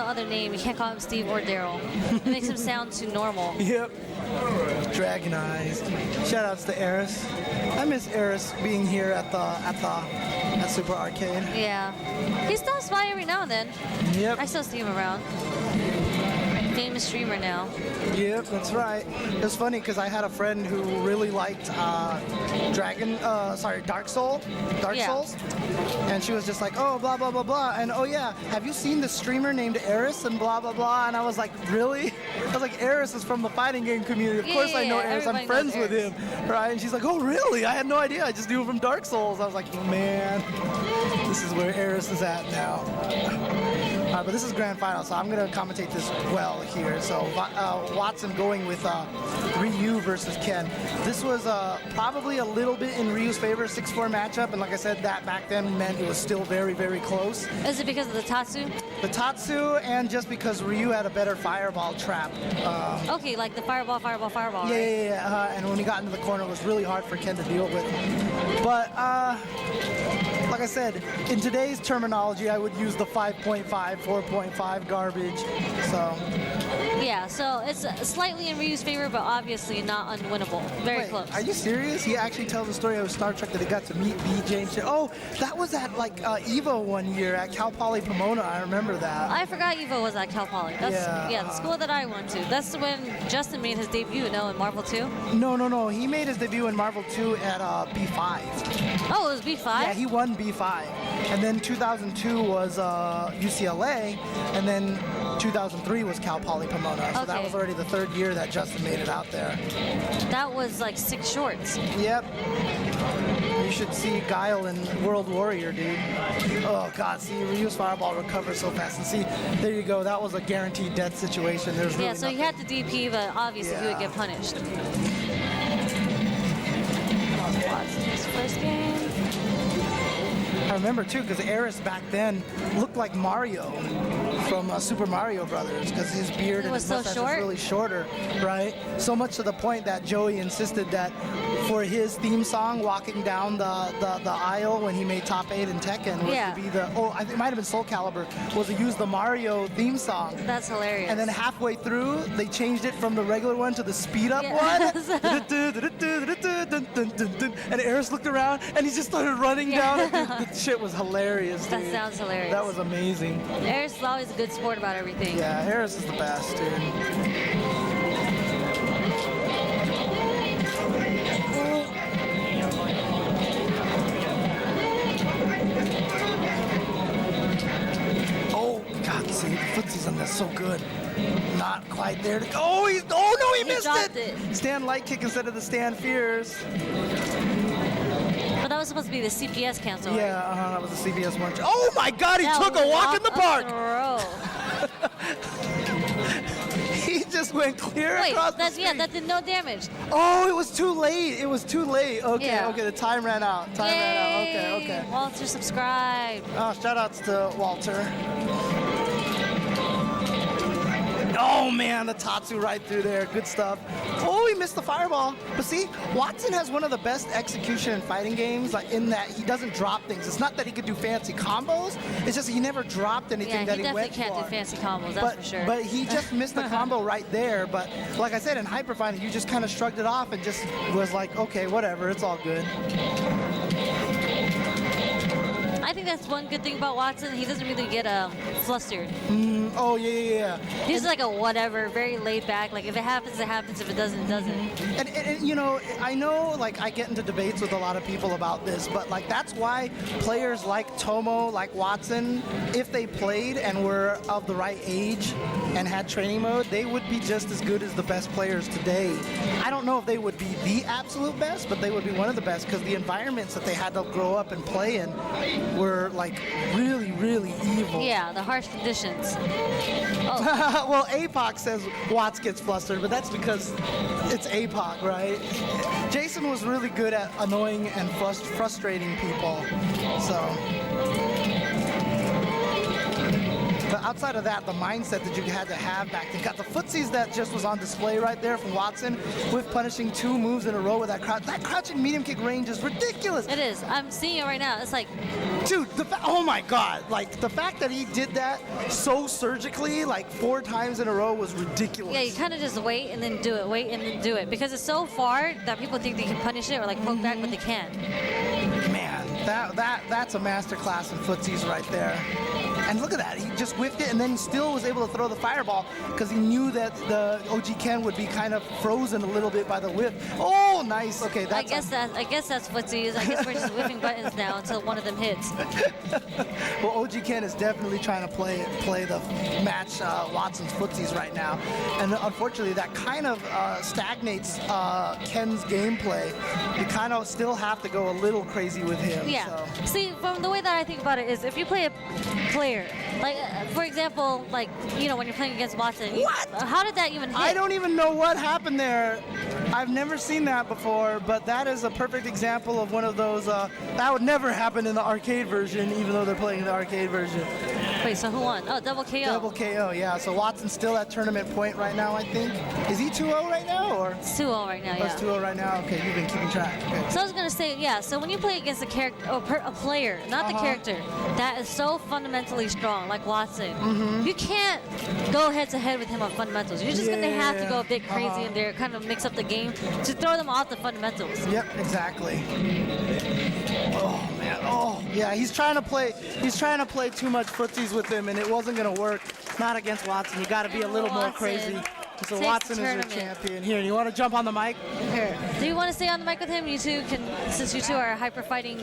no other name. You can't call him Steve or Daryl. It makes him sound too normal. Yep. Dragon Eyes. Shout outs to Eris. I miss Eris being here at Super Arcade. Yeah. He stops by every now and then. Yep. I still see him around. Famous streamer now. Yep, that's right. It was funny because I had a friend who really liked Dark Souls, and she was just like, oh, blah, blah, blah, blah, and oh yeah, have you seen the streamer named Eris and blah, blah, blah, and I was like, really? I was like, Eris is from the fighting game community. Of course I know Eris. I'm friends with him, right? And she's like, oh, really? I had no idea. I just knew him from Dark Souls. I was like, man, this is where Eris is at now. But this is grand final, so I'm going to commentate this well here. So Watson going with Ryu versus Ken. This was probably a little bit in Ryu's favor, 6-4 matchup, and like I said, that back then meant it was still very, very close. Is it because of the Tatsu? The Tatsu, and just because Ryu had a better fireball trap. Okay, like the fireball, right? Yeah. And when he got into the corner, it was really hard for Ken to deal with. But like I said, in today's terminology, I would use the 5.5, 4.5 garbage. So. Yeah, so it's slightly in Ryu's favor, but obviously not unwinnable. Very close. Are you serious? He actually tells the story of Star Trek that he got to meet BJ and shit. Oh, that was at like EVO one year at Cal Poly Pomona. I remember that. I forgot EVO was at Cal Poly. That's, yeah, the school that I went to. That's when Justin made his debut, no, in Marvel 2? No. He made his debut in Marvel 2 at B5. Oh, it was B5? Yeah, he won B5. And then 2002 was UCLA, and then 2003 was Cal Poly Pomona. So that was already the third year that Justin made it out there. That was like 6 shorts. Yep. You should see Guile in World Warrior, dude. Oh, God. See, Ryu's fireball recovers so fast. And see, there you go. That was a guaranteed death situation. There's really so he had to DP, but obviously he would get punished. Watson's first game. I remember, too, because Eris back then looked like Mario from Super Mario Brothers, because his beard and his mustache was really shorter, right? So much to the point that Joey insisted that for his theme song, walking down the aisle when he made Top 8 in Tekken, was to be the, I think it might have been Soul Calibur, was to use the Mario theme song. That's hilarious. And then halfway through, they changed it from the regular one to the speed up one. And Eris looked around, and he just started running down. The shit was hilarious, dude. That sounds hilarious. That was amazing. Eris is always a good sport about everything. Yeah, Eris is the best, dude. See, the footsies on this so good. Not quite there to go. Oh, no, he missed it. Stand light kick instead of the stand fierce. But that was supposed to be the CPS cancel, right? That was the CPS one. Oh my God, he took a walk in the park. He just went clear across the street. Yeah, that did no damage. Oh, it was too late. Okay, the time ran out. Okay. Walter, subscribe. Oh, shout outs to Walter. Oh man, the Tatsu right through there. Good stuff. Oh, he missed the fireball. But see, Watson has one of the best execution in fighting games, like in that he doesn't drop things. It's not that he could do fancy combos. It's just he never dropped anything that he went for. Yeah, he definitely can't do fancy combos, that's for sure. But he just missed the combo right there. But like I said, in Hyper Fighting, you just kind of shrugged it off and just was like, okay, whatever, it's all good. I think that's one good thing about Watson. He doesn't really get flustered. Oh, yeah. He's like a whatever, very laid back. Like, if it happens, it happens. If it doesn't, it doesn't. And you know, I know, like, I get into debates with a lot of people about this, but, like, that's why players like Tomo, like Watson, if they played and were of the right age and had training mode, they would be just as good as the best players today. I don't know if they would be the absolute best, but they would be one of the best because the environments that they had to grow up and play in were like really, really evil. Yeah, the harsh conditions. Well, APOC says Watts gets flustered, but that's because it's APOC, right? Jason was really good at annoying and frustrating people, so. But outside of that, the mindset that you had to have back then, got the footsies that just was on display right there from Watson with punishing 2 moves in a row with that crouch. That crouching medium kick range is ridiculous. It is. I'm seeing it right now. It's like Dude, oh my God! Like the fact that he did that so surgically, like 4 times in a row, was ridiculous. Yeah, you kind of just wait and then do it, wait and then do it, because it's so far that people think they can punish it or like poke back, but they can't. Man, that's a masterclass in footsies right there. And look at that, he just whiffed it and then still was able to throw the fireball because he knew that the OG.Ken would be kind of frozen a little bit by the whiff. Oh, nice. Okay, that's I guess that's footsies. I guess we're just whipping buttons now until one of them hits. Well, OG.Ken is definitely trying to play the match Watson's footsies right now. And unfortunately, that kind of stagnates Ken's gameplay. You kind of still have to go a little crazy with him. Yeah. So. See, from the way that I think about it is if you play a player, like, for example, like, you know, when you're playing against Watson. What? How did that even hit? I don't even know what happened there. I've never seen that before, but that is a perfect example of one of those, that would never happen in the arcade version, even though they're playing the arcade version. Wait, so who won? Oh, double KO. Double KO, yeah. So Watson's still at tournament point right now, I think. Is he 2-0 right now, or? It's 2-0 right now, Oh, it's yeah. 2-0 right now? Okay, you've been keeping track. Okay. So I was going to say, yeah, so when you play against a character, a player, not the character, that is so fundamentally strong, like Watson, you can't go head-to-head with him on fundamentals. You're just going to have to go a bit crazy in there, kind of mix up the game to throw them off the fundamentals. Yep, exactly. Oh man, oh yeah, he's trying to play too much footsies with him, and it wasn't gonna work. Not against Watson. You got to be a little more crazy. So Watson is your champion. Here, you want to jump on the mic? Here. Do you want to stay on the mic with him? You two can, since you two are hyper fighting